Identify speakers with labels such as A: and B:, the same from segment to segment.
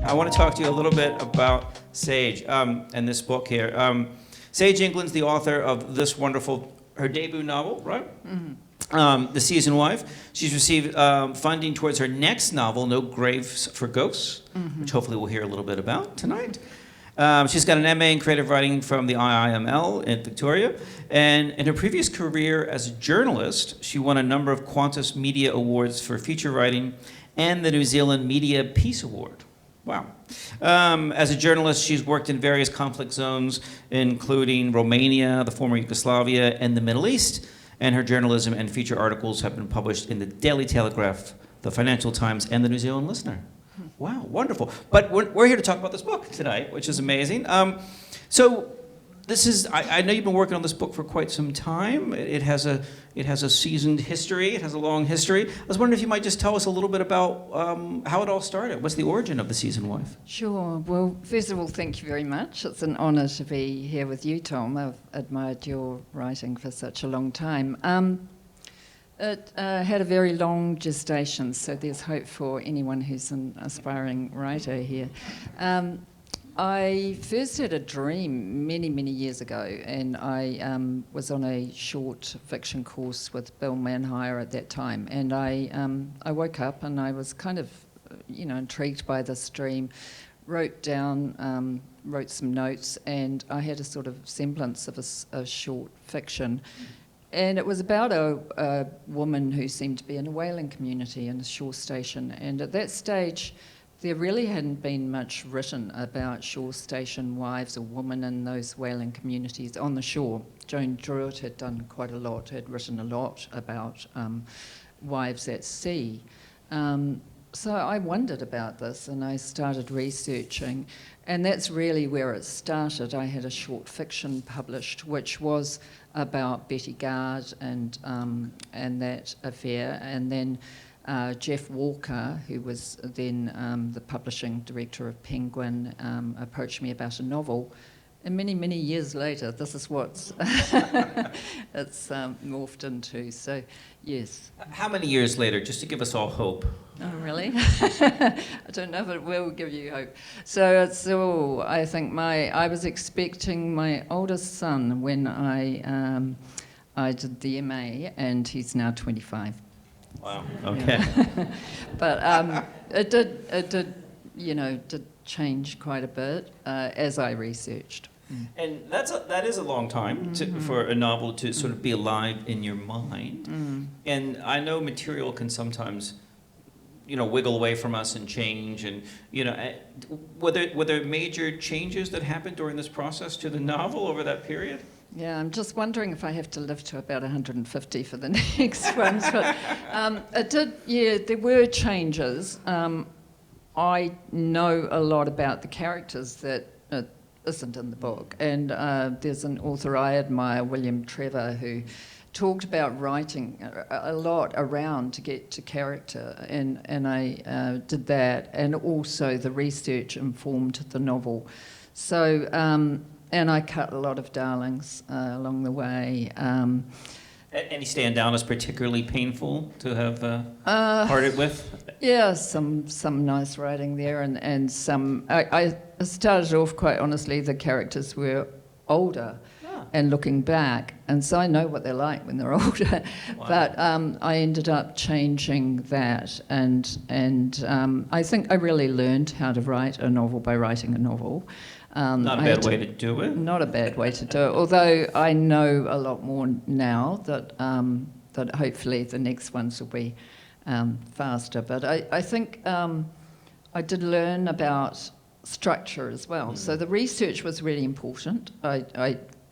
A: I want to talk to you a little bit about Saige and this book here. Saige England's the author of this wonderful, her debut novel, right? Mm-hmm. The Seasonwife. She's received funding towards her next novel, No Graves for Ghosts, which hopefully we'll hear a little bit about tonight. She's got an MA in creative writing from the IIML in Victoria. And in her previous career as a journalist, she won a number of Qantas Media Awards for feature writing and the New Zealand Media Peace Award. Wow. As a journalist, she's worked in various conflict zones, including Romania, the former Yugoslavia, and the Middle East. And her journalism and feature articles have been published in the Daily Telegraph, the Financial Times, and the New Zealand Listener. Wow, wonderful. But we're here to talk about this book tonight, which is amazing. So this is, I know you've been working on this book for quite some time. It has a seasoned history. It has a long history. I was wondering if you might just tell us a little bit about how it all started. What's the origin of the Seasonwife?
B: Sure. Well, first of all, thank you very much. It's an honour to be here with you, Tom. I've admired your writing for such a long time. It had a very long gestation, so there's hope for anyone who's an aspiring writer here. I first had a dream many, many years ago, and I was on a short fiction course with Bill Manhire at that time, and I woke up and I was kind of, intrigued by this dream, wrote some notes, and I had a sort of semblance of a short fiction. And it was about a woman who seemed to be in a whaling community in a shore station, and at that stage there really hadn't been much written about shore station wives or women in those whaling communities on the shore. Joan Druitt had done quite a lot, had written a lot about wives at sea. So I wondered about this and I started researching, and that's really where it started. I had a short fiction published which was about Betty Gard and that affair, and then Jeff Walker, who was then the publishing director of Penguin, approached me about a novel. And many, many years later, this is what it's morphed into. So, yes.
A: How many years later, just to give us all hope?
B: Oh, really? I don't know if it will give you hope. So it's all, I think I was expecting my oldest son when I did the MA, and he's now 25.
A: Wow. Okay.
B: Yeah. But it did change quite a bit as I researched.
A: And that is a long time for a novel to sort of be alive in your mind. And I know material can sometimes, wiggle away from us and change. And were there major changes that happened during this process to the novel over that period?
B: Yeah, I'm just wondering if I have to live to about 150 for the next ones. But it did. Yeah, there were changes. I know a lot about the characters that isn't in the book, and there's an author I admire, William Trevor, who talked about writing a lot around to get to character, and I did that, and also the research informed the novel. So, and I cut a lot of darlings along the way.
A: Any stand down as particularly painful to have parted with?
B: Yeah, some nice writing there, and some. I started off, quite honestly, the characters were older, and looking back, and so I know what they're like when they're older. Wow. But I ended up changing that, and I think I really learned how to write a novel by writing a novel.
A: Not a bad way to do it.
B: Not a bad way to do it, although I know a lot more now that hopefully the next ones will be faster. But I think I did learn about structure as well. So the research was really important.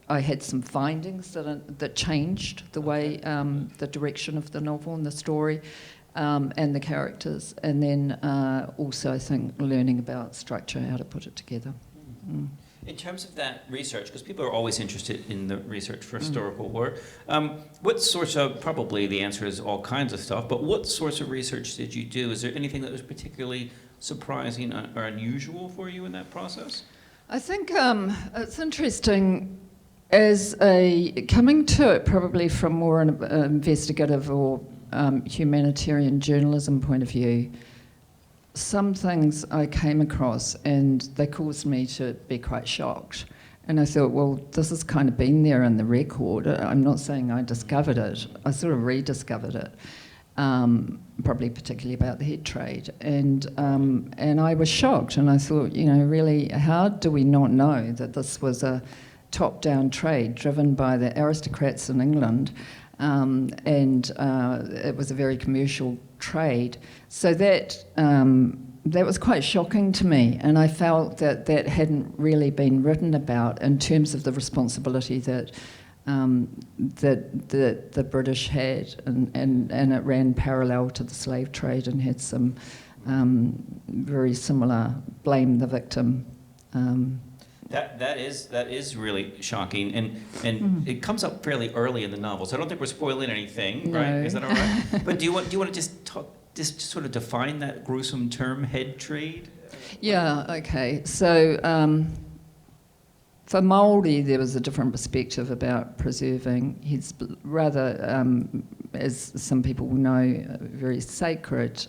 B: I had some findings that changed the way, the direction of the novel and the story, and the characters. And then also, I think, learning about structure, how to put it together.
A: In terms of that research, because people are always interested in the research for historical work, what sorts of, probably the answer is all kinds of stuff, but what sorts of research did you do? Is there anything that was particularly surprising or unusual for you in that process?
B: I think it's interesting coming to it probably from more an investigative or humanitarian journalism point of view. some things I came across and they caused me to be quite shocked. And I thought, well, this has kind of been there in the record. I'm not saying I discovered it. I sort of rediscovered it, probably particularly about the head trade. And I was shocked, and I thought, really, how do we not know that this was a top-down trade driven by the aristocrats in England, and it was a very commercial trade. So that was quite shocking to me, and I felt that hadn't really been written about in terms of the responsibility that the British had, and it ran parallel to the slave trade and had some very similar blame the victim.
A: That is really shocking, and it comes up fairly early in the novel. So I don't think we're spoiling anything,
B: No.
A: right? Is that all right? But do you want to just sort of define that gruesome term, head trade?
B: Yeah. Okay. So for Māori, there was a different perspective about preserving his rather, as some people will know, a very sacred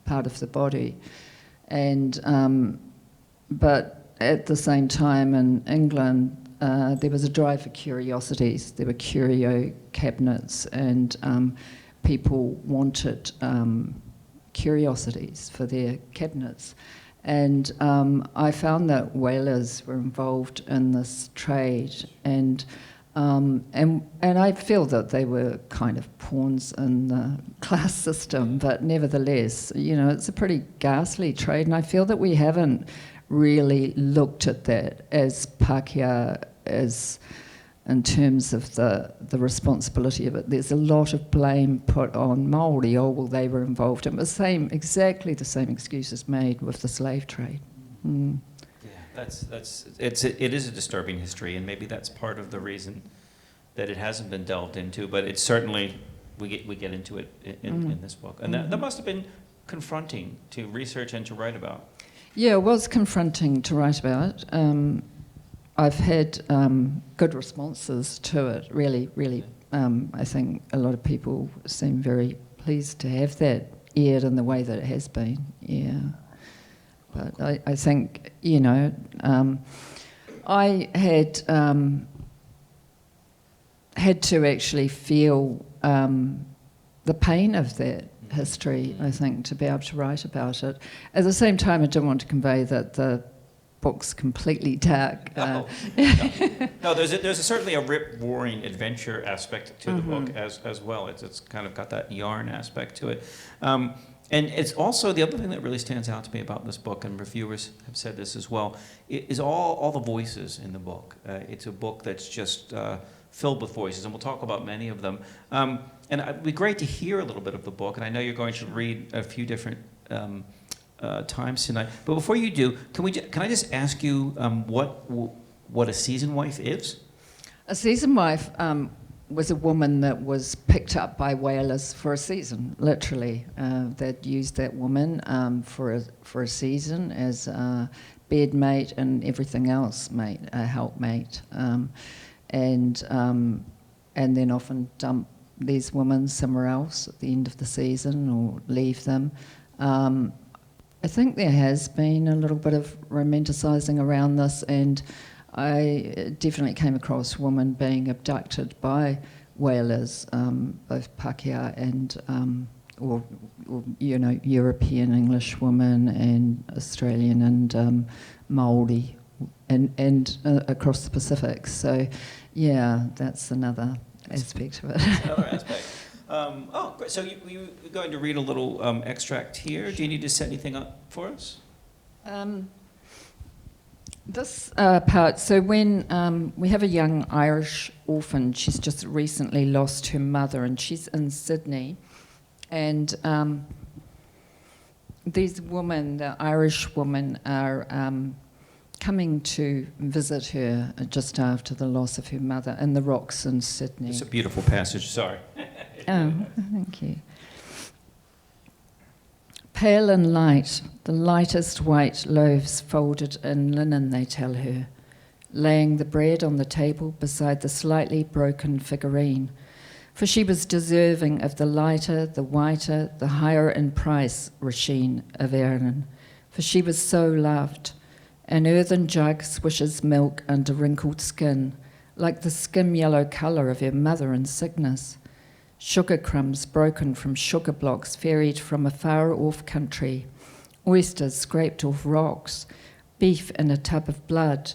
B: part of the body, and but at the same time in England, there was a drive for curiosities. There were curio cabinets, and people wanted curiosities for their cabinets. And I found that whalers were involved in this trade, and I feel that they were kind of pawns in the class system, but nevertheless, it's a pretty ghastly trade, and I feel that we haven't really looked at that as Pākehā, as in terms of the responsibility of it. There's a lot of blame put on Māori. Oh, well, they were involved. It was exactly the same excuses made with the slave trade. Mm.
A: Yeah, it is a disturbing history, and maybe that's part of the reason that it hasn't been delved into. But it's certainly we get into it in this book, and that must have been confronting to research and to write about.
B: Yeah, it was confronting to write about. I've had good responses to it, really. I think a lot of people seem very pleased to have that aired in the way that it has been, yeah. But I think, I had to actually feel the pain of that history, I think, to be able to write about it. At the same time, I don't want to convey that the book's completely dark.
A: No, there's certainly a rip-roaring adventure aspect to the book as well. It's kind of got that yarn aspect to it. And it's also, the other thing that really stands out to me about this book, and reviewers have said this as well, is all the voices in the book. It's a book that's just filled with voices, and we'll talk about many of them. And it'd be great to hear a little bit of the book, and I know you're going to read a few different times tonight. But before you do, can I just ask you what a season wife is?
B: A season wife was a woman that was picked up by whalers for a season, literally. They'd used that woman for a season as a bed mate and everything else, a helpmate, and then often dump these women somewhere else at the end of the season or leave them. I think there has been a little bit of romanticising around this, and I definitely came across women being abducted by whalers, both Pākehā and or European English women and Australian and Māori and across the Pacific. So, yeah, that's another aspect of it.
A: Another aspect. Great. So you're going to read a little extract here. Do you need to set anything up for us?
B: This part, so when we have a young Irish orphan, she's just recently lost her mother, and she's in Sydney, and these women, the Irish women, are coming to visit her just after the loss of her mother in the rocks in Sydney.
A: It's a beautiful passage, sorry.
B: Oh, thank you. Pale and light, the lightest white loaves folded in linen, they tell her, laying the bread on the table beside the slightly broken figurine, For she was deserving of the lighter, the whiter, the higher in price Rasheen of Erin, for she was so loved. An earthen jug swishes milk under wrinkled skin, like the skim yellow colour of her mother in sickness. Sugar crumbs broken from sugar blocks ferried from a far-off country, oysters scraped off rocks, beef in a tub of blood,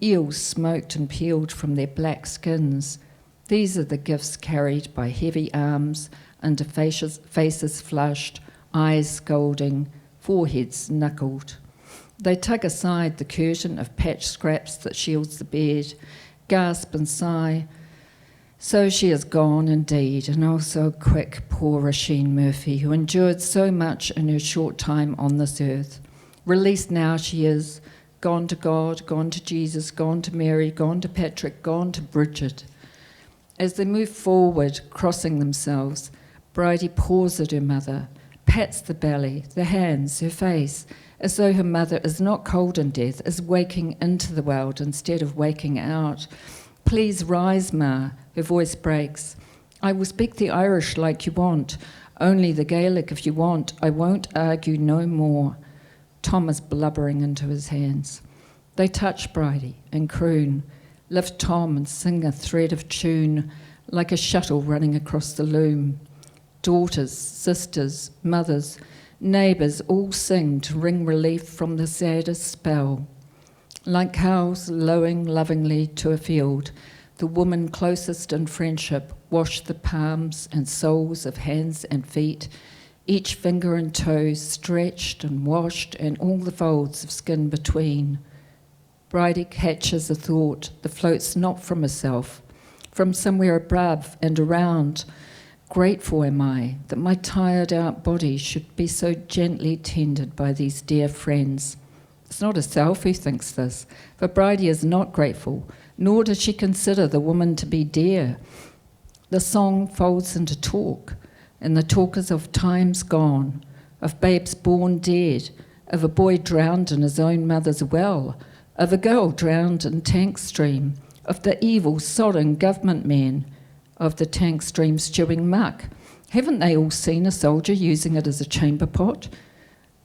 B: eels smoked and peeled from their black skins. These are the gifts carried by heavy arms under faces flushed, eyes scolding, foreheads knuckled. They tug aside the curtain of patched scraps that shields the bed, gasp and sigh. So she is gone indeed, and oh so quick, poor Rasheen Murphy, who endured so much in her short time on this earth. Released now she is, gone to God, gone to Jesus, gone to Mary, gone to Patrick, gone to Bridget. As they move forward, crossing themselves, Bridie paws at her mother, pats the belly, the hands, her face, as though her mother is not cold in death, is waking into the world instead of waking out. Please rise, Ma, her voice breaks. I will speak the Irish like you want, only the Gaelic if you want. I won't argue no more. Tom is blubbering into his hands. They touch Bridie and croon, lift Tom and sing a thread of tune like a shuttle running across the loom. Daughters, sisters, mothers, neighbours all sing to wring relief from the saddest spell. Like cows lowing lovingly to a field, the woman closest in friendship wash the palms and soles of hands and feet, each finger and toe stretched and washed and all the folds of skin between. Bridie catches a thought that floats not from herself, from somewhere above and around. Grateful am I that my tired out body should be so gently tended by these dear friends. It's not herself who thinks this, for Bridie is not grateful, nor does she consider the woman to be dear. The song folds into talk, and the talk is of times gone, of babes born dead, of a boy drowned in his own mother's well, of a girl drowned in tank stream, of the evil, sodden government men, of the tank stream stewing muck. Haven't they all seen a soldier using it as a chamber pot?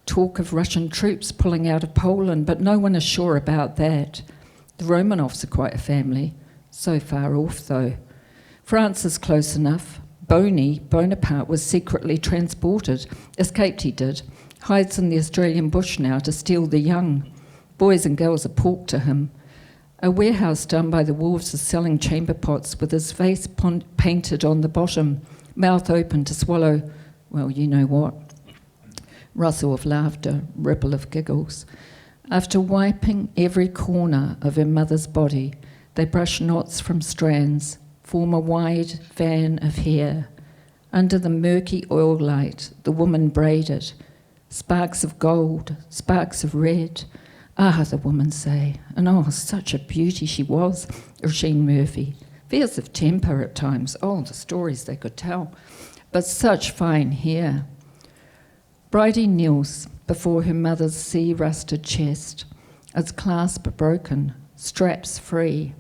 B: Talk of Russian troops pulling out of Poland, but no one is sure about that. The Romanovs are quite a family, so far off though. France is close enough. Bonaparte was secretly transported, escaped he did, hides in the Australian bush now to steal the young. Boys and girls are pork to him. A warehouse down by the wharves is selling chamber pots with his face painted on the bottom, mouth open to swallow, well, you know what. Rustle of laughter, ripple of giggles. After wiping every corner of her mother's body, they brush knots from strands, form a wide fan of hair. Under the murky oil light, the woman braided. Sparks of gold, sparks of red. Ah, the woman say, and oh, such a beauty she was, Rasheen Murphy. Fierce of temper at times, oh, the stories they could tell, but such fine hair. Bridie kneels before her mother's sea-rusted chest, its clasp broken, straps free,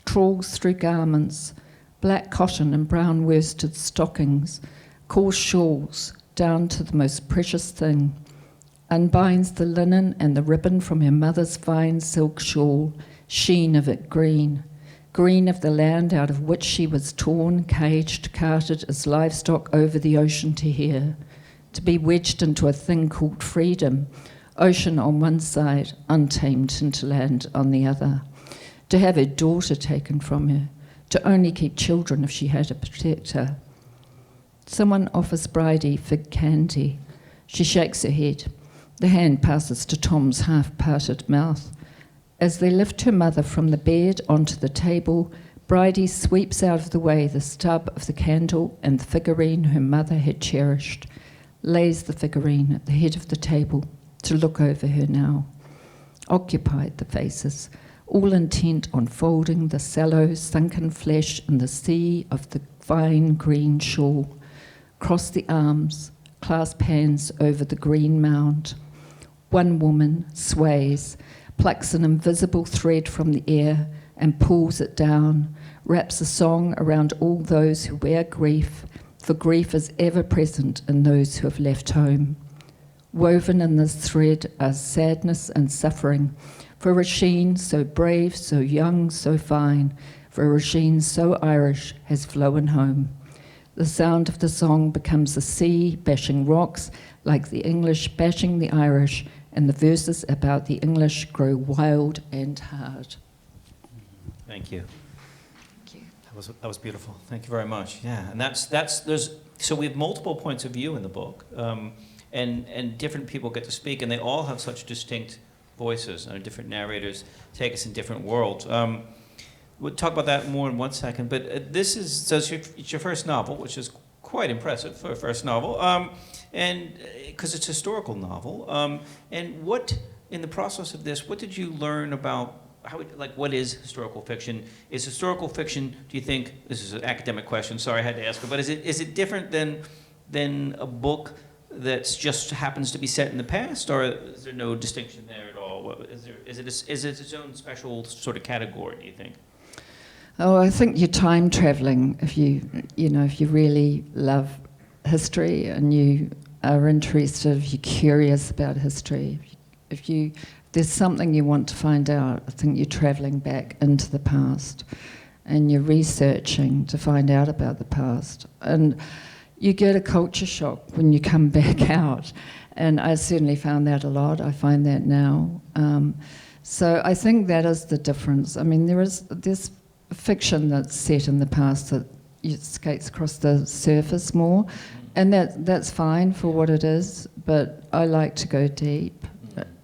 B: trawls through garments, black cotton and brown worsted stockings, coarse shawls, down to the most precious thing, unbinds the linen and the ribbon from her mother's fine silk shawl, sheen of it green, green of the land out of which she was torn, caged, carted as livestock over the ocean to here, to be wedged into a thing called freedom, ocean on one side, untamed hinterland on the other, to have her daughter taken from her, to only keep children if she had a protector. Someone offers Bridie fig candy. She shakes her head. The hand passes to Tom's half-parted mouth. As they lift her mother from the bed onto the table, Bridie sweeps out of the way the stub of the candle and the figurine her mother had cherished, lays the figurine at the head of the table to look over her now. Occupied the faces, all intent on folding the sallow, sunken flesh in the sea of the fine green shawl, cross the arms, clasp hands over the green mound. One woman sways, plucks an invisible thread from the air, and pulls it down, wraps a song around all those who wear grief, for grief is ever present in those who have left home. Woven in this thread are sadness and suffering, for Roisin, so brave, so young, so fine, for Roisin, so Irish, has flown home. The sound of the song becomes the sea bashing rocks, like the English bashing the Irish, and the verses about the English grow wild and hard.
A: Thank you.
B: Thank you.
A: That was beautiful. Thank you very much. Yeah, and so we have multiple points of view in the book, and different people get to speak, and they all have such distinct voices, and different narrators take us in different worlds. We'll talk about that more in 1 second, but it's your first novel, which is quite impressive for a first novel, and because it's a historical novel. And what, in the process of this, what did you learn about what is historical fiction? Is historical fiction, do you think, this is an academic question, sorry I had to ask it, but is it different than a book that just happens to be set in the past, or is there no distinction there at all? Is it its own special sort of category, do you think?
B: Oh, I think you're time traveling if you really love history and you are interested, if you're curious about history, if there's something you want to find out, I think you're traveling back into the past and you're researching to find out about the past. And you get a culture shock when you come back out. And I certainly found that a lot. I find that now. So I think that is the difference. I mean, there's fiction that's set in the past that skates across the surface more. And that's fine for what it is, but I like to go deep.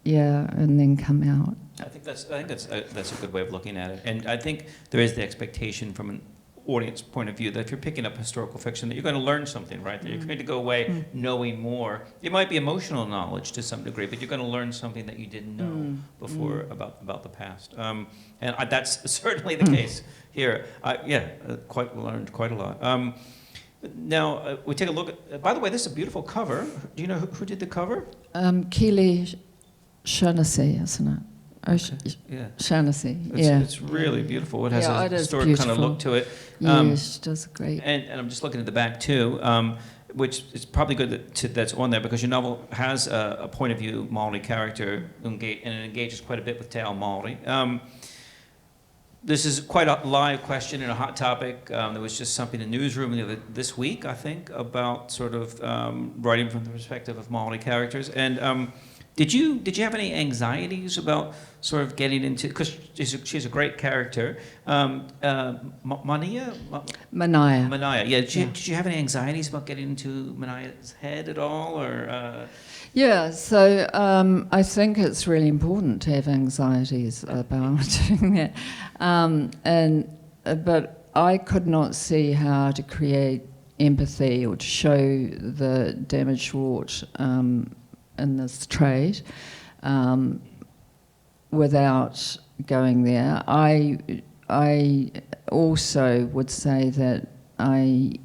B: Yeah, and then come out.
A: I think that's a good way of looking at it, and I think there is the expectation from an audience point of view that if you're picking up historical fiction, that you're going to learn something, right? That you're going to go away knowing more. It might be emotional knowledge to some degree, but you're going to learn something that you didn't know before about the past, and that's certainly the case here. Learned quite a lot. Now we take a look at. By the way, this is a beautiful cover. Do you know who did the cover?
B: Keely Shaughnessy, isn't it? Shaughnessy, yeah. It's
A: really beautiful. It has a historic kind of look to it.
B: Yes, she does great.
A: And I'm just looking at the back too, which is probably good that's on there because your novel has a point of view Māori character, and it engages quite a bit with Te Ao Māori. This is quite a live question and a hot topic. There was just something in the newsroom this week, I think, about sort of writing from the perspective of Māori characters. And did you have any anxieties about sort of getting into, because she's a great character, Mania? Mania, yeah. Did you have any anxieties about getting into Mania's head at all, or?
B: Yeah, so I think it's really important to have anxieties about doing that, but I could not see how to create empathy or to show the damage wrought in this trade without going there. I also would say that I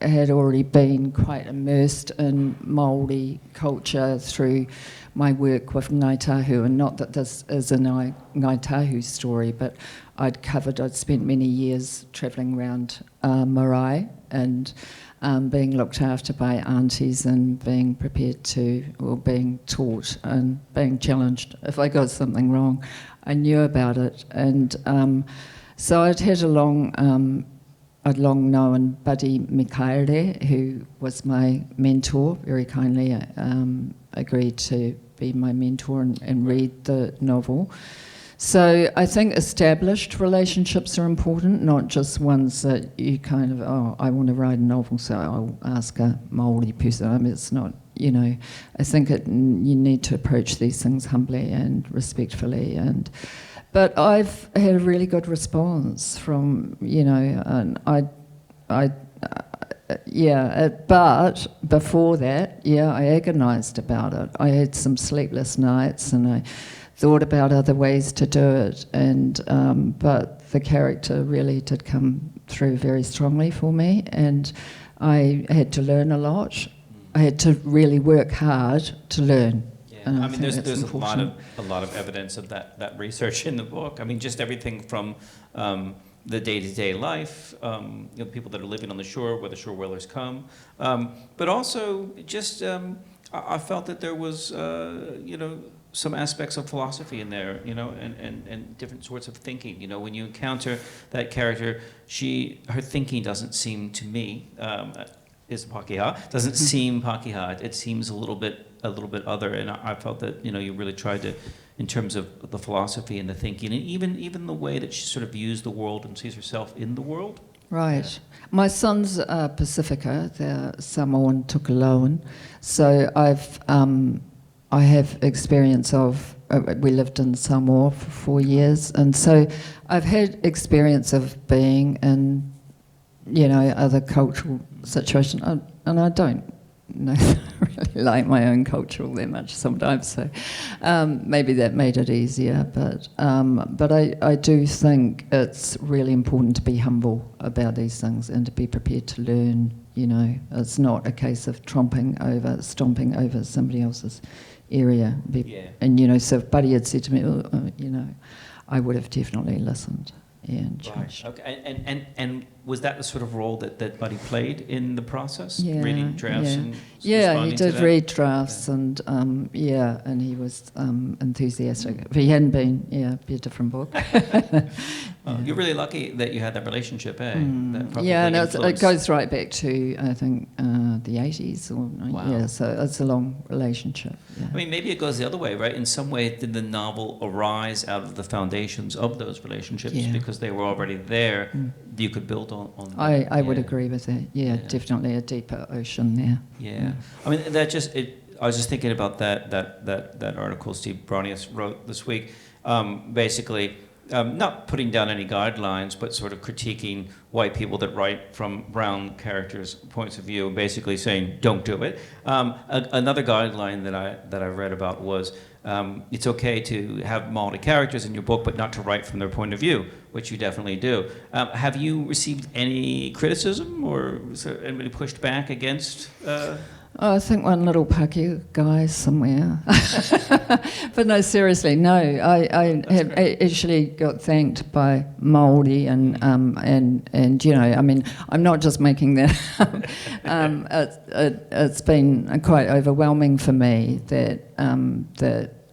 B: had already been quite immersed in Māori culture through my work with Ngāi Tahu, and not that this is a Ngāi Tahu story, but I'd spent many years travelling around marae and being looked after by aunties and being being taught and being challenged. If I got something wrong, I knew about it. And so I'd long known Buddy Mikaere, who was my mentor, very kindly agreed to be my mentor and read the novel. So I think established relationships are important, not just ones that you kind of, I want to write a novel, so I'll ask a Māori person. I mean, it's not, I think you need to approach these things humbly and respectfully. But I've had a really good response from, and but before that, I agonised about it. I had some sleepless nights and I thought about other ways to do it, but the character really did come through very strongly for me, and I had to learn a lot. I had to really work hard to learn.
A: Yeah.
B: And
A: I mean,
B: think
A: there's
B: that's
A: a
B: important.
A: lot of evidence of that research in the book. I mean, just everything from the day-to-day life, people that are living on the shore, where the shore whalers come, but also just I felt that there was some aspects of philosophy in there, and different sorts of thinking. When you encounter that character, her thinking doesn't seem to me is Pakeha, doesn't seem Pakeha. It seems a little bit other, and I felt that you really tried to, in terms of the philosophy and the thinking, and even the way that she sort of views the world and sees herself in the world.
B: Right.
A: Yeah.
B: My son's Pacifica, they're Samoan Tukaloan, so I have experience of, we lived in Samoa for 4 years, and so I've had experience of being in, other cultural situations, and I don't really like my own culture all that much sometimes, so maybe that made it easier, but I do think it's really important to be humble about these things and to be prepared to learn. It's not a case of stomping over somebody else's area.
A: Yeah.
B: And so if Buddy had said to me, I would have definitely listened and changed.
A: Right. Okay. And was that the sort of role that Buddy played in the process?
B: Yeah,
A: reading drafts and
B: yeah,
A: responding
B: he
A: to
B: did
A: that?
B: read drafts, and and he was enthusiastic. If he hadn't been, it'd be a different book.
A: Well, you're really lucky that you had that relationship, eh? That probably
B: And it
A: influenced-
B: goes right back to, I think, the 80s.
A: Wow.
B: So it's a long relationship. Yeah.
A: I mean, maybe it goes the other way, right? In some way, did the novel arise out of the foundations of those relationships because they were already there? You could build on them.
B: I would agree with that. Yeah, definitely a deeper ocean there.
A: Yeah. I mean, I was just thinking about that article Steve Bronius wrote this week. Basically, not putting down any guidelines, but sort of critiquing white people that write from brown characters' points of view, basically saying, don't do it. Another guideline that I read about was, it's okay to have Maori characters in your book, but not to write from their point of view, which you definitely do. Have you received any criticism, or was there anybody pushed back against?
B: I think one little Paki guy somewhere. But no, seriously, no. I have actually got thanked by Māori and I mean, I'm not just making that up. It's been quite overwhelming for me that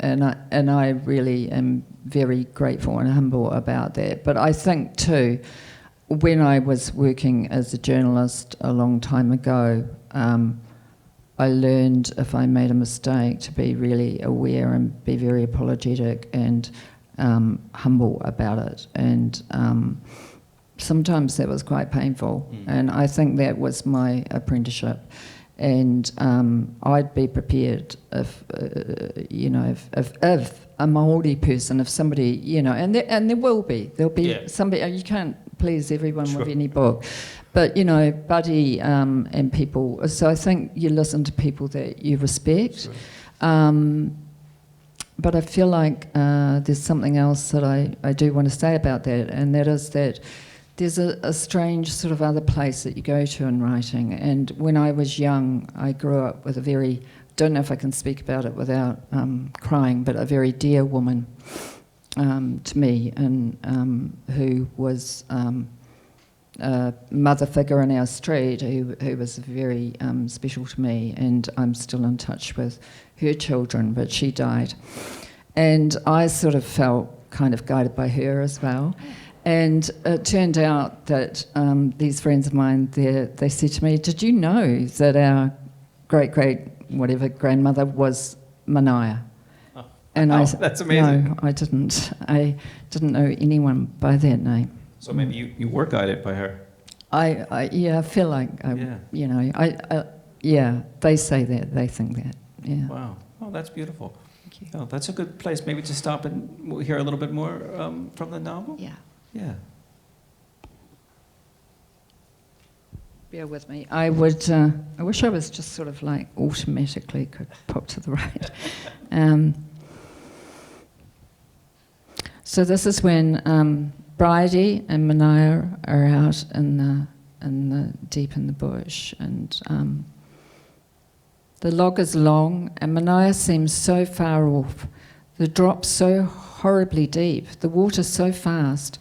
B: I really am very grateful and humble about that. But I think too, when I was working as a journalist a long time ago, I learned if I made a mistake to be really aware and be very apologetic and humble about it. And sometimes that was quite painful. And I think that was my apprenticeship. And I'd be prepared if a Māori person, if somebody, and there'll be somebody, you can't please everyone with any book. But, Buddy and people, so I think you listen to people that you respect. Sure. But I feel like there's something else that I do want to say about that, and that is that there's a strange sort of other place that you go to in writing. And when I was young, I grew up with a very, don't know if I can speak about it without crying, but a very dear woman to me, and who was a mother figure in our street who was very special to me, and I'm still in touch with her children, but she died. And I sort of felt kind of guided by her as well. And it turned out that these friends of mine, they said to me, did you know that our great-great-whatever-grandmother was Manaia?
A: Oh.
B: And
A: that's amazing.
B: No, I didn't. I didn't know anyone by that name.
A: So maybe you were guided by her.
B: I feel like, they say that, they think that, yeah.
A: Wow. Oh, that's beautiful.
B: Thank you.
A: Oh, that's a good place maybe to stop and hear a little bit more from the novel.
B: Yeah.
A: Yeah.
B: Bear with me. I would. I wish I was just sort of like automatically could pop to the right. So this is when Bridie and Manaia are out in the deep in the bush, and The log is long, and Mania seems so far off. The drop so horribly deep, the water so fast.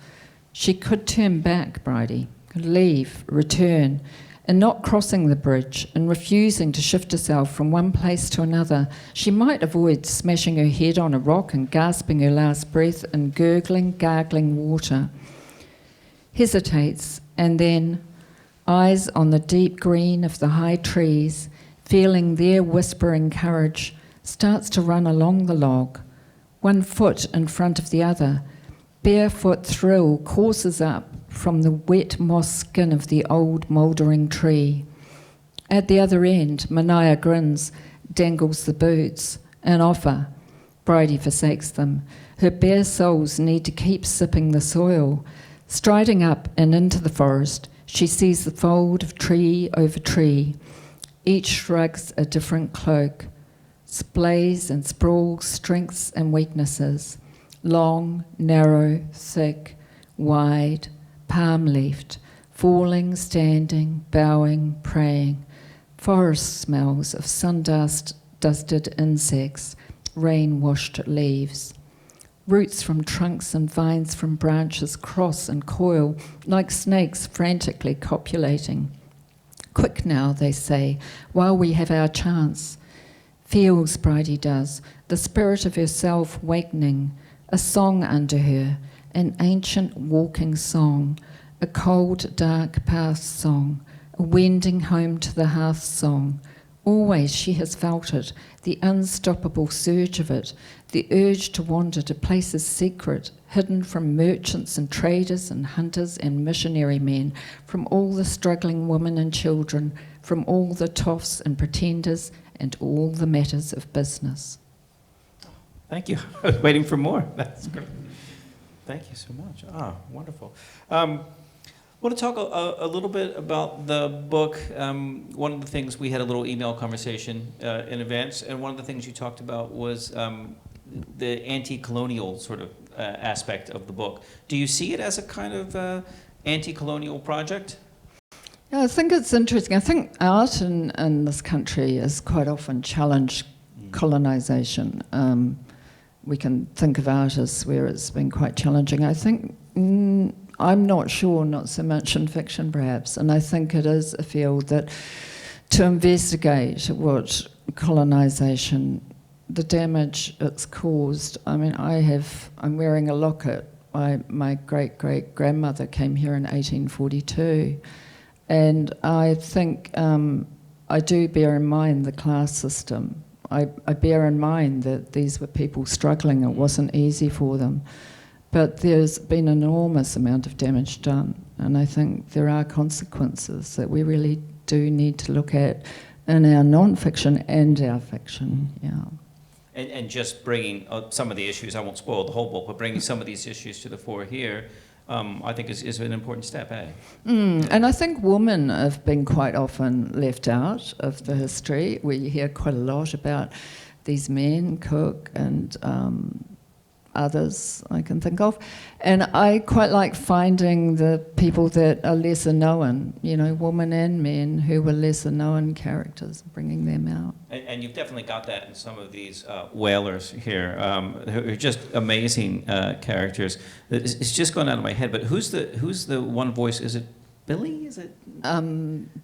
B: She could turn back, Bridie, could leave, return, and not crossing the bridge and refusing to shift herself from one place to another. She might avoid smashing her head on a rock and gasping her last breath in gurgling, gargling water. Hesitates, and then, eyes on the deep green of the high trees, feeling their whispering courage, starts to run along the log, one foot in front of the other. Barefoot thrill courses up from the wet moss skin of the old mouldering tree. At the other end, Mania grins, dangles the boots, an offer. Bridie forsakes them. Her bare soles need to keep sipping the soil. Striding up and into the forest, she sees the fold of tree over tree. Each shrugs a different cloak, splays and sprawls strengths and weaknesses, long, narrow, thick, wide, palm-leafed, falling, standing, bowing, praying. Forest smells of sun-dusted insects, rain-washed leaves. Roots from trunks and vines from branches cross and coil like snakes frantically copulating. Quick now, they say, while we have our chance. Feels, Bridie does, the spirit of herself wakening, a song under her, an ancient walking song, a cold, dark past song, a wending home to the hearth song. Always she has felt it, the unstoppable surge of it, the urge to wander to places secret, hidden from merchants and traders and hunters and missionary men, from all the struggling women and children, from all the toffs and pretenders and all the matters of business.
A: Thank you. I was waiting for more. That's great. Thank you so much. Wonderful. I want to talk a little bit about the book. One of the things, we had a little email conversation in advance, and one of the things you talked about was the anti-colonial sort of aspect of the book. Do you see it as a kind of anti-colonial project?
B: Yeah, I think it's interesting. I think art in this country has quite often challenged colonisation. We can think of artists where it's been quite challenging. I think, I'm not sure, not so much in fiction perhaps, and I think it is a field that to investigate what colonisation, the damage it's caused. I mean, I'm wearing a locket. My great-great-grandmother came here in 1842, and I think I do bear in mind the class system. I bear in mind that these were people struggling. It wasn't easy for them. But there's been an enormous amount of damage done, and I think there are consequences that we really do need to look at in our non-fiction and our fiction, yeah.
A: And just bringing some of the issues, I won't spoil the whole book, but bringing some of these issues to the fore here, I think is an important step, eh?
B: And I think women have been quite often left out of the history. We hear quite a lot about these men, Cook and others I can think of. And I quite like finding the people that are lesser known, you know, women and men who were lesser known characters, bringing them out.
A: And you've definitely got that in some of these whalers here, who are just amazing characters. It's just gone out of my head, but who's the one voice? Is it Billy? Is it?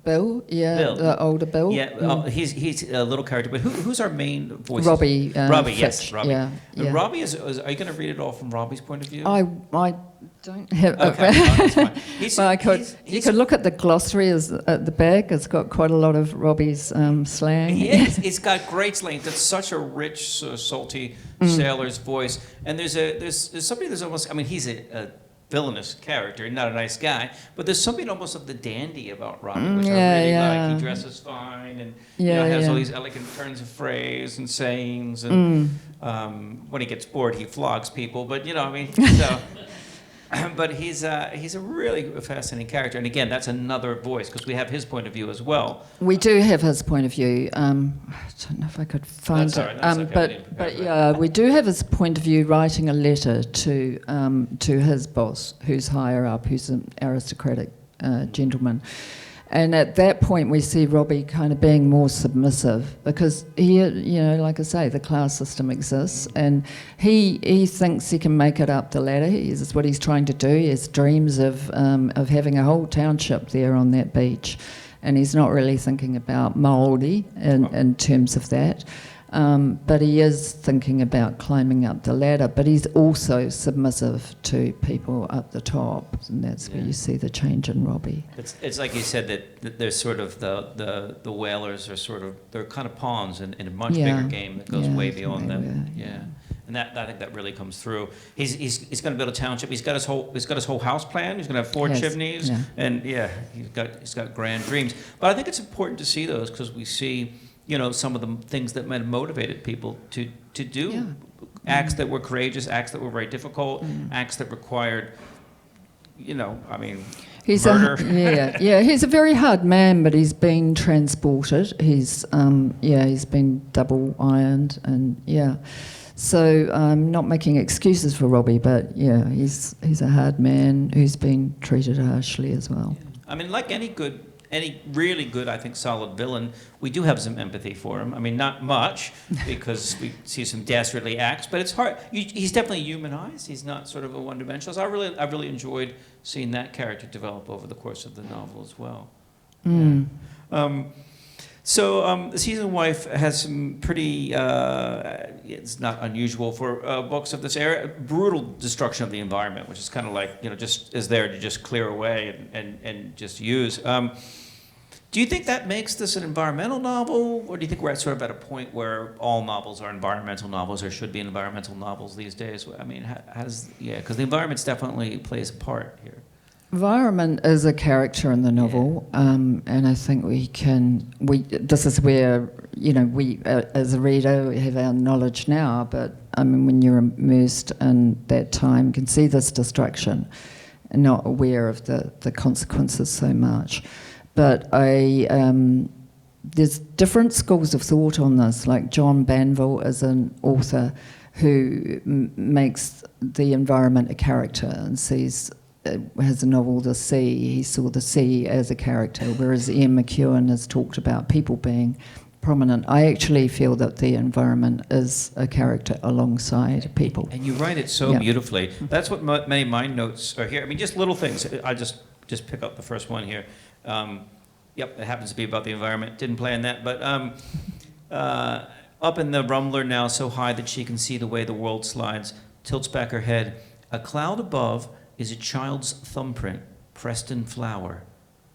B: Bill, yeah,
A: Bill.
B: the older Bill.
A: Yeah, he's a little character, but who's our main voice?
B: Robbie.
A: Robbie,
B: Fitch,
A: yes, Robbie.
B: Yeah,
A: And Robbie is. Are you going to read it all from Robbie's point of view?
B: I don't have.
A: Okay, that's fine.
B: Well, you could look at the glossary at the back. It's got quite a lot of Robbie's slang.
A: Yes, it's got great slang. That's such a rich, sort of salty sailor's voice. And there's somebody that's almost. I mean, he's a villainous character, not a nice guy, but there's something almost of the dandy about Robbie, which I really like. He dresses fine and has all these elegant turns of phrase and sayings, and when he gets bored, he flogs people. But so. But he's a really fascinating character, and again, that's another voice because we have his point of view as well.
B: We do have his point of view. I don't know if I could find it,
A: okay.
B: But yeah, we do have his point of view. Writing a letter to his boss, who's higher up, who's an aristocratic gentleman, And at that point, we see Robbie kind of being more submissive because he, like I say, the class system exists, and he thinks he can make it up the ladder. This is what he's trying to do. He has dreams of having a whole township there on that beach, and he's not really thinking about Māori in terms of that. But he is thinking about climbing up the ladder, but he's also submissive to people up the top, and that's where you see the change in Robbie.
A: It's like you said that there's sort of the whalers are sort of, they're kind of pawns in a much bigger game that goes way beyond them. And I think that really comes through. He's going to build a township. He's got his whole house plan. He's going to have 4 chimneys, and he's got grand dreams. But I think it's important to see those because we see, some of the things that might have motivated people to do acts that were courageous, acts that were very difficult, acts that required, murder.
B: He's a very hard man, but he's been transported. He's been double ironed, and So I'm not making excuses for Robbie, but he's a hard man who's been treated harshly as well.
A: I mean, like any really good, I think, solid villain, we do have some empathy for him. I mean, not much, because we see some dastardly acts, but it's hard. He's definitely humanized. He's not sort of a one-dimensional. So I really enjoyed seeing that character develop over the course of the novel as well. So The Seasonwife has some pretty, it's not unusual for books of this era, brutal destruction of the environment, which is kind of like, just is there to just clear away and just use. Do you think that makes this an environmental novel, or do you think we're at a point where all novels are environmental novels, or should be environmental novels these days? I mean, because the environment definitely plays a part here.
B: Environment is a character in the novel, and I think this is where, we as a reader, we have our knowledge now, but I mean, when you're immersed in that time, you can see this destruction and not aware of the consequences so much. But there's different schools of thought on this, like John Banville is an author who makes the environment a character and has a novel, The Sea. He saw the sea as a character, whereas Ian McEwan has talked about people being prominent. I actually feel that the environment is a character alongside people.
A: And you write it so beautifully. That's what many of my notes are here. I mean, just little things. I just pick up the first one here. It happens to be about the environment. Didn't plan that, but up in the rumbler now so high that she can see the way the world slides, tilts back her head. A cloud above is a child's thumbprint, pressed in flour,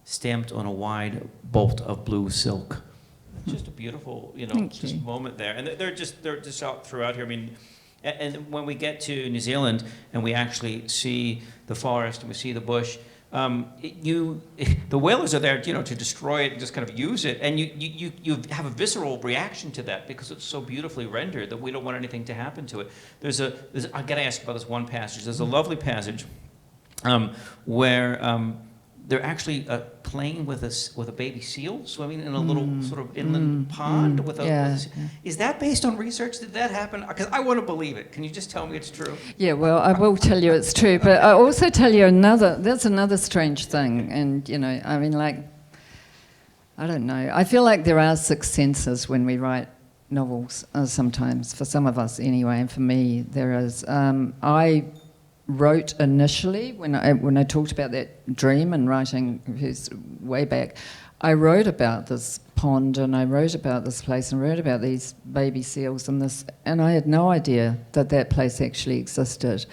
A: stamped on a wide bolt of blue silk. Just a beautiful, just moment there. And they're just out throughout here. I mean, and when we get to New Zealand and we actually see the forest and we see the bush, the whalers are there, to destroy it and just kind of use it, and you have a visceral reaction to that because it's so beautifully rendered that we don't want anything to happen to it. I got to ask about this one passage. There's a lovely passage where they're actually playing with a baby seal swimming in a little sort of inland pond Is that based on research? Did that happen? Because I want to believe it. Can you just tell me it's true?
B: Yeah, well, I will tell you it's true, but I also tell you that's another strange thing. And, I mean, like, I don't know. I feel like there are 6 senses when we write novels sometimes, for some of us anyway, and for me there is. I wrote initially, when I talked about that dream and writing way back, I wrote about this pond and I wrote about this place and wrote about these baby seals and I had no idea that place actually existed.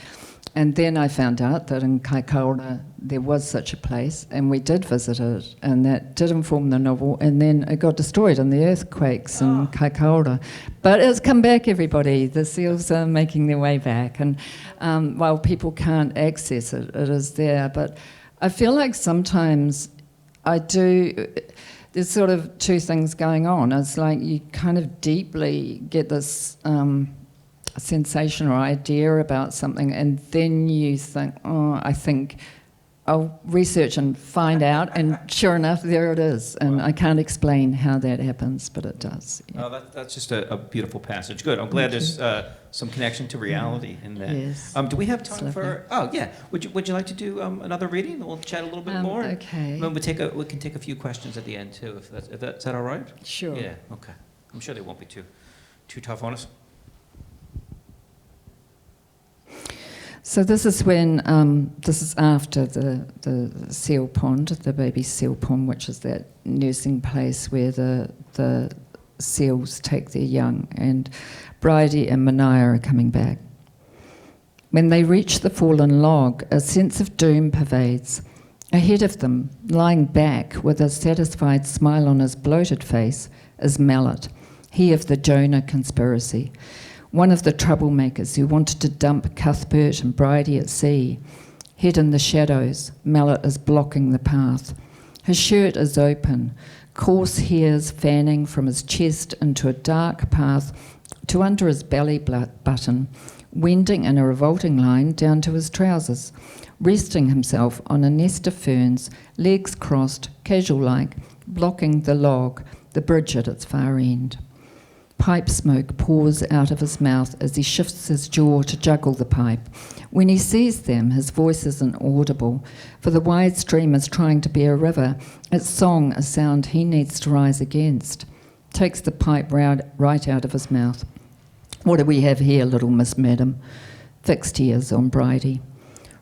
B: And then I found out that in Kaikoura there was such a place, and we did visit it, and that did inform the novel, and then it got destroyed in the earthquakes in Kaikoura. But it's come back, everybody. The seals are making their way back, and while people can't access it, it is there. But I feel like sometimes there's sort of 2 things going on. It's like you kind of deeply get this sensation or idea about something, and then you think, I think I'll research and find out, and sure enough, there it is. And I can't explain how that happens, but it does. Yeah.
A: Oh, that's just a beautiful passage. Good. I'm glad there's some connection to reality in that.
B: Yes.
A: Do we have time for? Oh, yeah. Would you like to do another reading? We'll chat a little bit more.
B: Okay.
A: And we can take a few questions at the end too. If is that all right?
B: Sure.
A: Yeah. Okay. I'm sure they won't be too tough on us.
B: So this is when, this is after the seal pond, the baby seal pond, which is that nursing place where the seals take their young, and Bridie and Mania are coming back. When they reach the fallen log, a sense of doom pervades. Ahead of them, lying back with a satisfied smile on his bloated face, is Mallet, he of the Jonah conspiracy. One of the troublemakers who wanted to dump Cuthbert and Bridie at sea. Hid in the shadows, Mallet is blocking the path. His shirt is open, coarse hairs fanning from his chest into a dark path to under his belly button, wending in a revolting line down to his trousers, resting himself on a nest of ferns, legs crossed, casual-like, blocking the log, the bridge at its far end. Pipe smoke pours out of his mouth as he shifts his jaw to juggle the pipe. When he sees them, his voice isn't audible, for the wide stream is trying to be a river, its song a sound he needs to rise against. Takes the pipe right out of his mouth. What do we have here, little Miss Madam? Fixed he is on Bridie.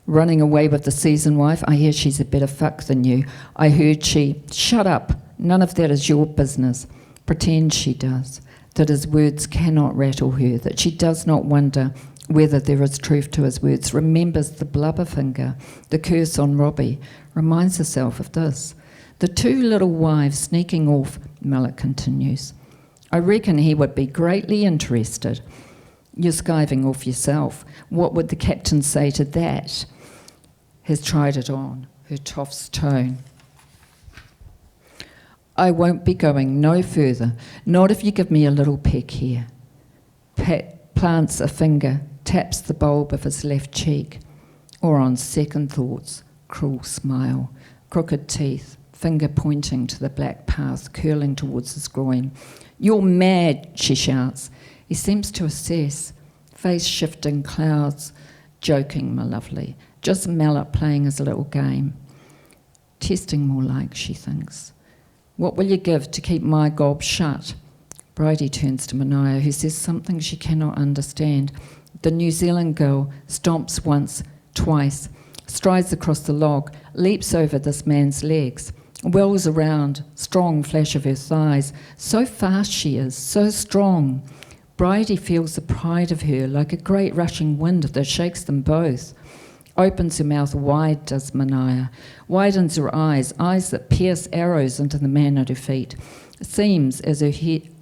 B: Running away with the Seasonwife, I hear she's a better fuck than you. I heard she... Shut up, none of that is your business. Pretend she does. That his words cannot rattle her, that she does not wonder whether there is truth to his words, remembers the blubber finger, the curse on Robbie, reminds herself of this. The two little wives sneaking off, Mallet continues. I reckon he would be greatly interested. You're skiving off yourself. What would the captain say to that? Has tried it on, her toff's tone. I won't be going no further, not if you give me a little peck here. Pat plants a finger, taps the bulb of his left cheek, or on second thoughts, cruel smile, crooked teeth, finger pointing to the black path curling towards his groin. You're mad, she shouts. He seems to assess, face shifting clouds, joking, my lovely, just Mallet playing his little game. Testing more like, she thinks. What will you give to keep my gob shut? Bridie turns to Mania, who says something she cannot understand. The New Zealand girl stomps once, twice, strides across the log, leaps over this man's legs, whirls around, strong flash of her thighs. So fast she is, so strong. Bridie feels the pride of her like a great rushing wind that shakes them both. Opens her mouth wide, does Mania. Widens her eyes that pierce arrows into the man at her feet. Seems, as her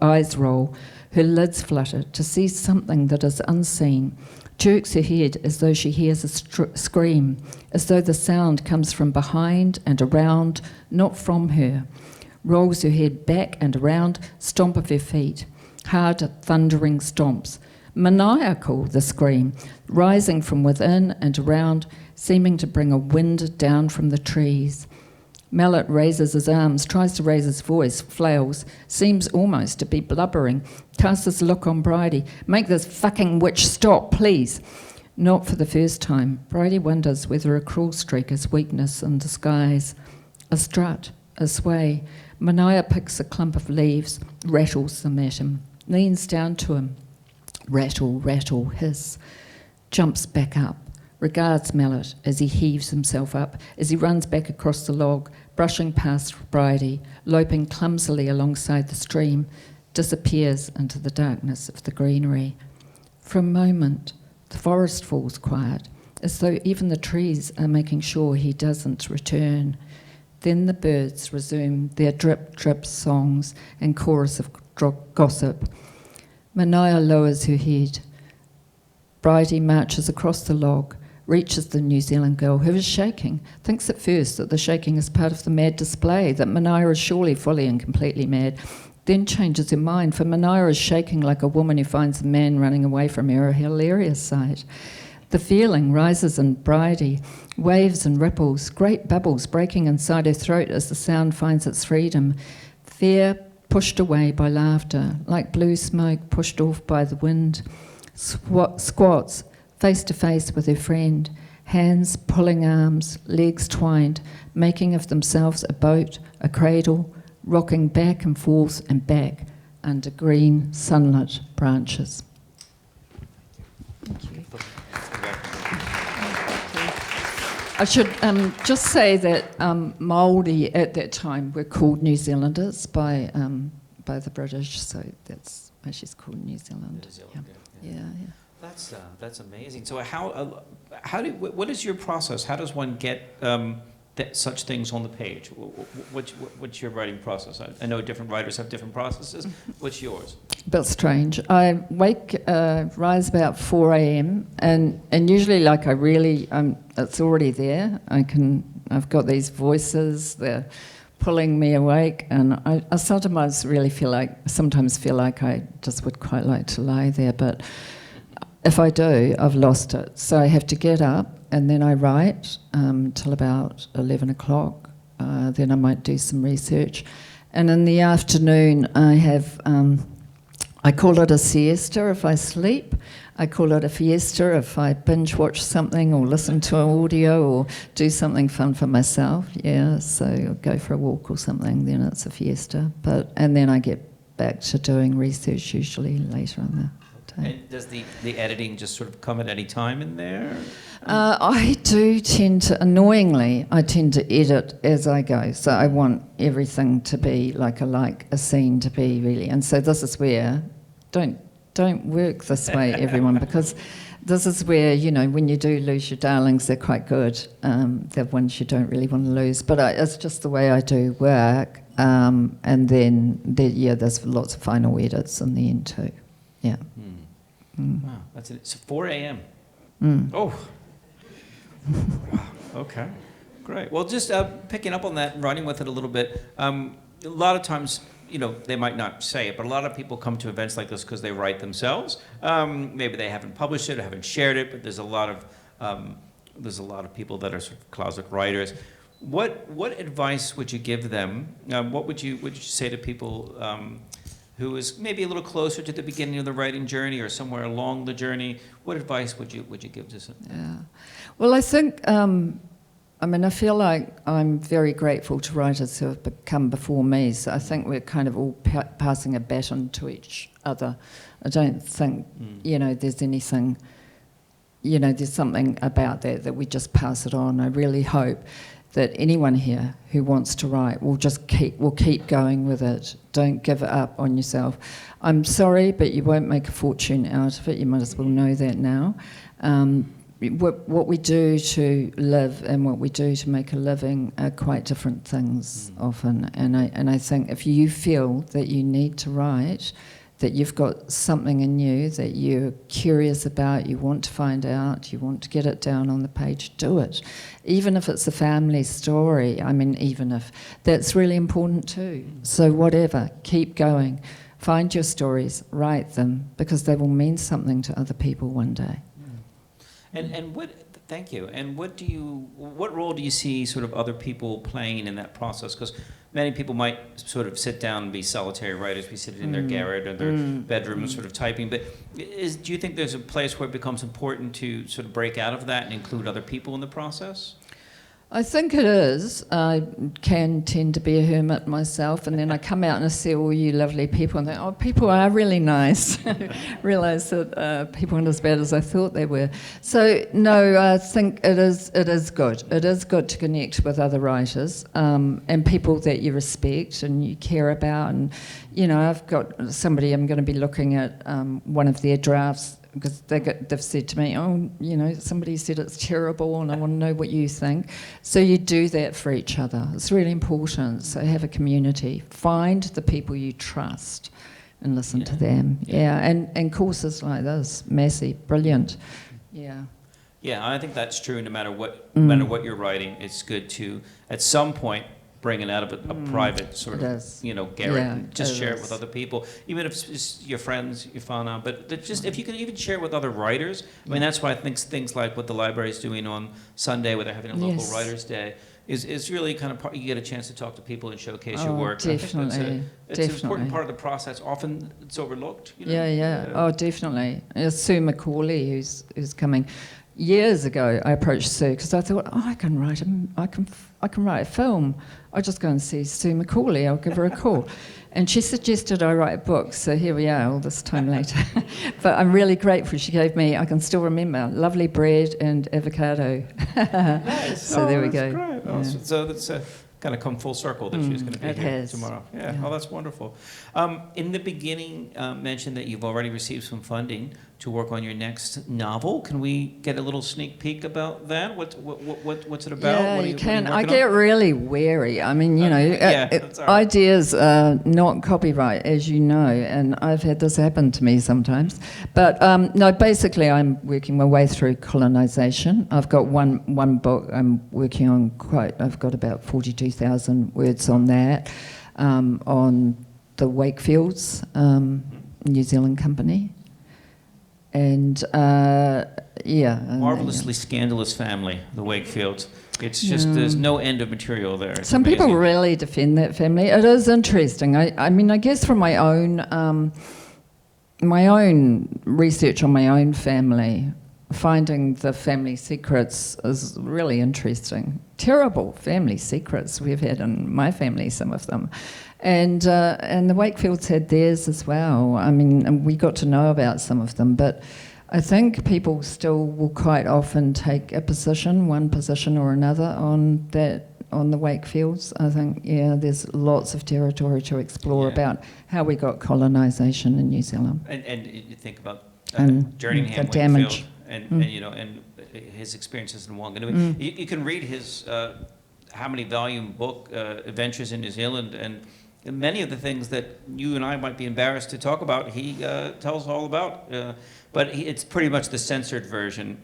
B: eyes roll, her lids flutter, to see something that is unseen. Jerks her head as though she hears a scream, as though the sound comes from behind and around, not from her. Rolls her head back and around, stomp of her feet. Hard, thundering stomps. Maniacal, the scream, rising from within and around, seeming to bring a wind down from the trees. Mallet raises his arms, tries to raise his voice, flails, seems almost to be blubbering, casts his look on Bridie. Make this fucking witch stop, please. Not for the first time. Bridie wonders whether a cruel streak is weakness in disguise. A strut, a sway. Mania picks a clump of leaves, rattles them at him, leans down to him. Rattle, rattle, hiss. Jumps back up, regards Mallet as he heaves himself up, as he runs back across the log, brushing past Bridie, loping clumsily alongside the stream, disappears into the darkness of the greenery. For a moment, the forest falls quiet, as though even the trees are making sure he doesn't return. Then the birds resume their drip-drip songs and chorus of gossip. Mania lowers her head. Bridie marches across the log, reaches the New Zealand girl, who is shaking, thinks at first that the shaking is part of the mad display, that Mania is surely fully and completely mad, then changes her mind, for Mania is shaking like a woman who finds a man running away from her a hilarious sight. The feeling rises in Bridie, waves and ripples, great bubbles breaking inside her throat as the sound finds its freedom. Fear pushed away by laughter, like blue smoke pushed off by the wind. Squats, face to face with her friend, hands pulling arms, legs twined, making of themselves a boat, a cradle, rocking back and forth and back under green, sunlit branches. Thank you. I should just say that Māori at that time were called New Zealanders by the British, so that's why she's called New Zealand. Yeah.
A: That's amazing. So what is your process? How does one get such things on the page? What's your writing process? I know different writers have different processes. What's yours?
B: A bit strange. I rise about 4 a.m. and usually like it's already there. I've got these voices, they're pulling me awake, and I sometimes feel like I just would quite like to lie there, but if I do, I've lost it. So I have to get up and then I write till about 11 o'clock. Then I might do some research. And in the afternoon, I call it a siesta if I sleep. I call it a fiesta if I binge watch something or listen to an audio or do something fun for myself. Yeah, so I'll go for a walk or something, then it's a fiesta. And then I get back to doing research usually later on the day.
A: And does the editing just sort of come at any time in there?
B: I do tend to, annoyingly, edit as I go. So I want everything to be like a scene to be really. And so this is where, don't work this way, everyone, because this is where, when you do lose your darlings, they're quite good. They're ones you don't really want to lose. But it's just the way I do work. And then, there's lots of final edits in the end too. Yeah.
A: Wow, that's it. It's 4 a.m. Oh. Okay, great. Well, just picking up on that and running with it a little bit, a lot of times, they might not say it, but a lot of people come to events like this because they write themselves. Maybe they haven't published it or haven't shared it, but there's a lot of people that are sort of closet writers. What advice would you give them? What would you say to people who is maybe a little closer to the beginning of the writing journey or somewhere along the journey? What advice would you give to them?
B: Yeah. Well, I think, I feel like I'm very grateful to writers who have come before me, so I think we're kind of all passing a baton to each other. I don't think, there's anything, there's something about that we just pass it on. I really hope that anyone here who wants to write will keep going with it. Don't give up on yourself. I'm sorry, but you won't make a fortune out of it. You might as well know that now. What we do to live and what we do to make a living are quite different things often. And I think if you feel that you need to write, that you've got something in you that you're curious about, you want to find out, you want to get it down on the page, do it. Even if it's a family story, even if that's really important too. So whatever, keep going. Find your stories, write them, because they will mean something to other people one day.
A: Thank you. And what role do you see sort of other people playing in that process? Because many people might sort of sit down and be solitary writers, be sitting in their garret or their bedroom sort of typing. But do you think there's a place where it becomes important to sort of break out of that and include other people in the process?
B: I think it is. I can tend to be a hermit myself, and then I come out and I see all you lovely people and think, oh, people are really nice. Realise that people aren't as bad as I thought they were. So, no, I think it is good. It is good to connect with other writers and people that you respect and you care about. And, I've got somebody, I'm going to be looking at one of their drafts, because they've said to me, somebody said it's terrible and I want to know what you think. So you do that for each other. It's really important. So have a community. Find the people you trust and listen to them. Yeah, and courses like this, massive, brilliant. Yeah.
A: Yeah, I think that's true no matter what you're writing. It's good to, at some point, bring it out of a private sort
B: It
A: of,
B: is.
A: garret,
B: Yeah,
A: and just
B: it
A: share it
B: is.
A: with other people, even if it's just your friends, your whānau, but just if you can even share with other writers. I mean, that's why I think things like what the library is doing on Sunday, where they're having a local
B: Yes.
A: Writers' Day, is really kind of you get a chance to talk to people and showcase your work. And I think
B: Definitely,
A: it's an important
B: definitely.
A: part of the process. Often it's overlooked.
B: Yeah. Oh, definitely. Sue Macaulay, who's coming. Years ago, I approached Sue because I thought, I can write a film. I'll just go and see Sue Macaulay. I'll give her a call. And she suggested I write a book, so here we are all this time later. But I'm really grateful. She gave me, I can still remember, lovely bread and avocado.
A: Nice.
B: So there we go.
A: Great.
B: Yeah.
A: So that's kind of come full circle that she's going to be
B: it
A: here
B: has.
A: tomorrow. Yeah.
B: Yeah.
A: Oh, that's wonderful. In the beginning, mentioned that you've already received some funding to work on your next novel. Can we get a little sneak peek about that? What's it about?
B: Yeah,
A: What are
B: you
A: what are
B: can. I
A: working
B: get
A: on?
B: really wary. I mean,
A: that's all right.
B: ideas are not copyright, as you know, and I've had this happen to me sometimes. But no, basically, I'm working my way through colonisation. I've got one book I'm working on. I've got about 42,000 words on that, on the Wakefields, New Zealand company. And
A: Marvelously scandalous family, the Wakefields. It's just there's no end of material there. It's
B: some people
A: amazing.
B: really defend that family. It is interesting. I mean, I guess from my own research on my own family, finding the family secrets is really interesting. Terrible family secrets we've had in my family, some of them. And the Wakefields had theirs as well. I mean, and we got to know about some of them, but I think people still will quite often take one position or another on the Wakefields. I think, there's lots of territory to explore about how we got colonisation in New Zealand.
A: And you think about
B: And
A: Jerningham
B: the
A: Wakefield
B: damage.
A: and his experiences in Whanganui. You can read his how many volume book, Adventures in New Zealand, and many of the things that you and I might be embarrassed to talk about, he tells all about. But it's pretty much the censored version.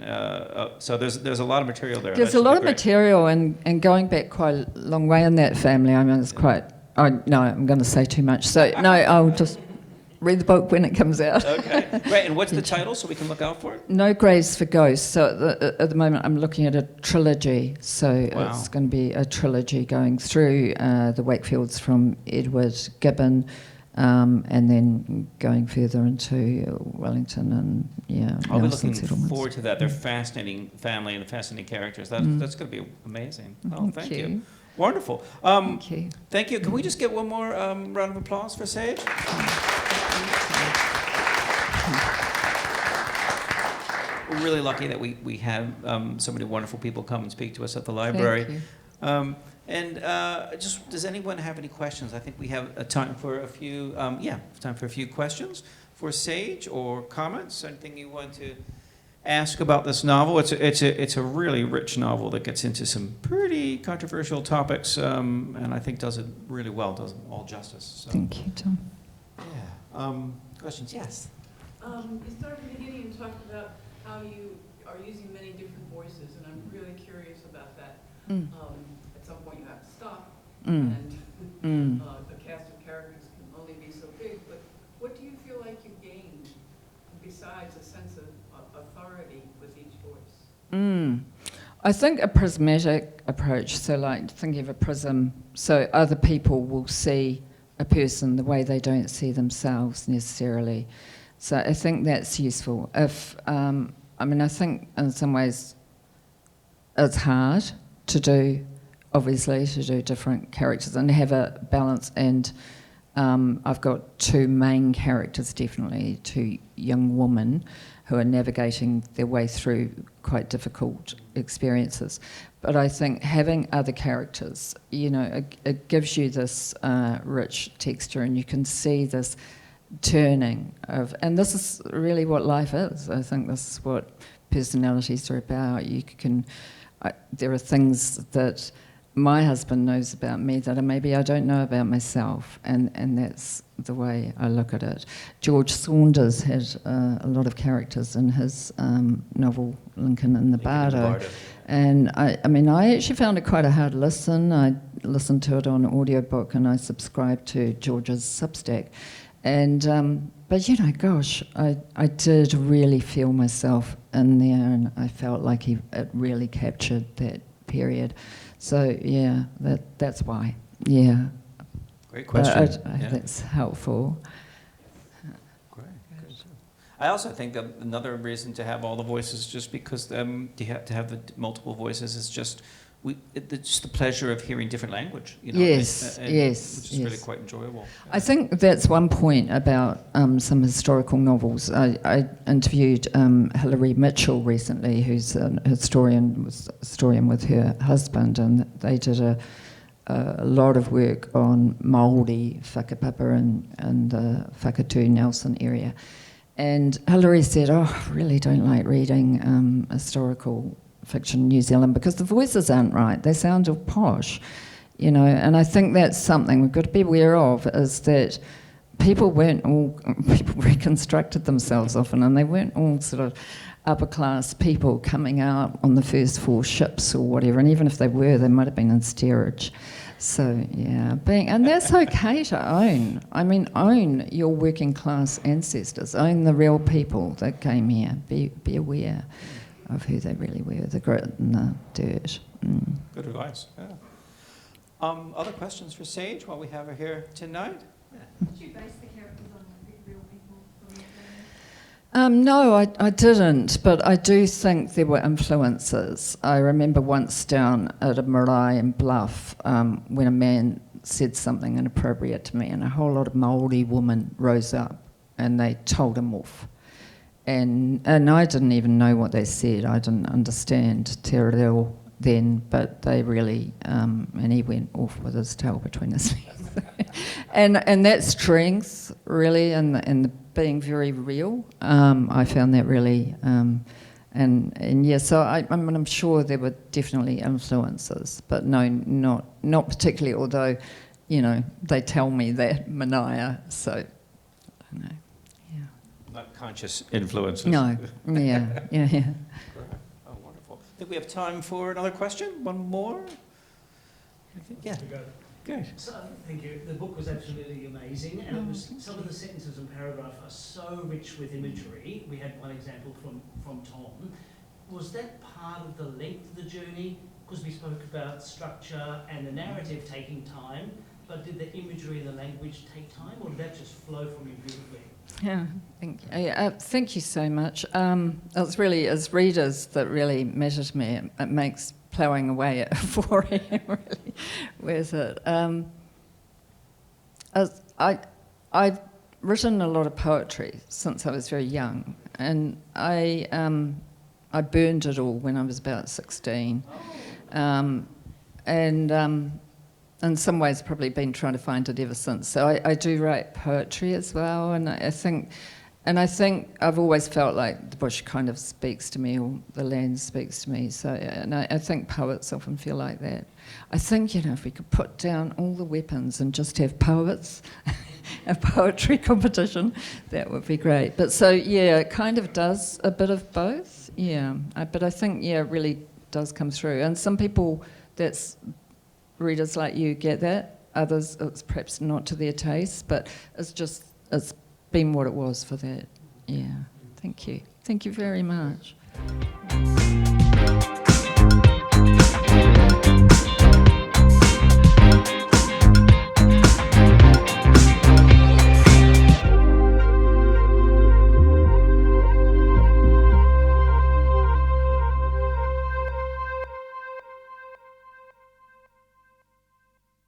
A: So there's a lot of material there.
B: There's
A: That
B: a lot
A: should
B: of
A: be great.
B: material, and going back quite a long way in that family, I mean, it's quite... no, I'm going to say too much. So, no, I'll just read the book when it comes out.
A: Okay, great. And what's the title so we can look out for it?
B: No Graves for Ghosts. So at the moment I'm looking at a trilogy. So
A: Wow.
B: it's going to be a trilogy going through the Wakefields from Edward Gibbon, and then going further into Wellington and
A: I'll be
B: Nelson
A: looking
B: settlements.
A: forward to that. They're fascinating family and fascinating characters. That's going to be amazing. Oh, thank you. Wonderful.
B: Thank you.
A: Thank you. Can we just get one more round of applause for Saige? We're really lucky that we have so many wonderful people come and speak to us at the library.
B: Thank you.
A: Just does anyone have any questions? I think we have time for a few. Time for a few questions for Saige or comments. Anything you want to ask about this novel? It's a really rich novel that gets into some pretty controversial topics, and I think does it really well. Does them all justice. So.
B: Thank you, Tom.
A: Yeah. Questions? Yes.
C: You started at the beginning and talked about how you are using many different voices, and I'm really curious about that. At some point you have to stop, and the cast of characters can only be so big, but what do you feel like you gained besides a sense of authority with each voice?
B: I think a prismatic approach, so like thinking of a prism, so other people will see a person the way they don't see themselves necessarily. So I think that's useful. I think in some ways it's hard to do, obviously, to do different characters and have a balance. And I've got two main characters, definitely, two young women who are navigating their way through quite difficult experiences. But I think having other characters, it gives you this rich texture, and you can see this turning of, and this is really what life is. I think this is what personalities are about. There are things that my husband knows about me that maybe I don't know about myself, and that's the way I look at it. George Saunders had a lot of characters in his novel Lincoln in the Bardo, And I mean, I actually found it quite a hard listen. I listened to it on audiobook and I subscribed to George's Substack. And, but you know, gosh, I did really feel myself in there, and I felt like it really captured that period. So yeah, that's why. Yeah.
A: Great question.
B: I hope that's helpful.
A: Great. Good. I also think that another reason to have all the voices, just because you have to have the multiple voices, is just it's just the pleasure of hearing different language. You know,
B: Yes, yes,
A: which is really quite enjoyable.
B: I think that's one point about some historical novels. I interviewed Hilary Mitchell recently, who's a historian with her husband, and they did a lot of work on Māori whakapapa and the Whakatū Nelson area. And Hilary said, I really don't like reading historical fiction in New Zealand because the voices aren't right. They sound all posh, you know. And I think that's something we've got to be aware of, is that people reconstructed themselves often, and they weren't all sort of upper class people coming out on the first 4 ships or whatever. And even if they were, they might have been in steerage. So yeah, and that's okay to own. I mean, own your working class ancestors, own the real people that came here. Be aware of who they really were, the grit and the dirt. Mm.
A: Good advice. Yeah. Other questions for Saige while we have her here tonight?
D: Did you base the characters on real people from your family?
B: No, I didn't, but I do think there were influences. I remember once down at a marae in Bluff when a man said something inappropriate to me, and a whole lot of Māori women rose up and they told him off. And I didn't even know what they said. I didn't understand te reo then, but they really, and he went off with his tail between his legs. and that strength, really, and the being very real, I found that really, and yeah, so I'm sure there were definitely influences, but no, not particularly, although, you know, they tell me that Manaia, so, I don't know.
A: Not conscious influences.
B: No, yeah.
A: Oh, wonderful. I think we have time for another question. One more? Yeah. Good.
E: So, thank you. The book was absolutely amazing, and it was, some of the sentences and paragraph are so rich with imagery. We had one example from Thom. Was that part of the length of the journey? Because we spoke about structure and the narrative taking time, but did the imagery and the language take time, or did that just flow from you beautifully?
B: Yeah, thank you so much. It's really, as readers, that really matter to me. It makes ploughing away at 4 a.m. really worth it. I've written a lot of poetry since I was very young, and I burned it all when I was about 16. In some ways probably been trying to find it ever since. So I do write poetry as well, and I think I've always felt like the bush kind of speaks to me, or the land speaks to me. So, and I think poets often feel like that. I think, you know, if we could put down all the weapons and just have poets, a poetry competition, that would be great. But so, yeah, it kind of does a bit of both, yeah. But I think, yeah, it really does come through. And some people, readers like you get that. Others, it's perhaps not to their taste, but it's been what it was for that. Yeah. Thank you. Thank you very much.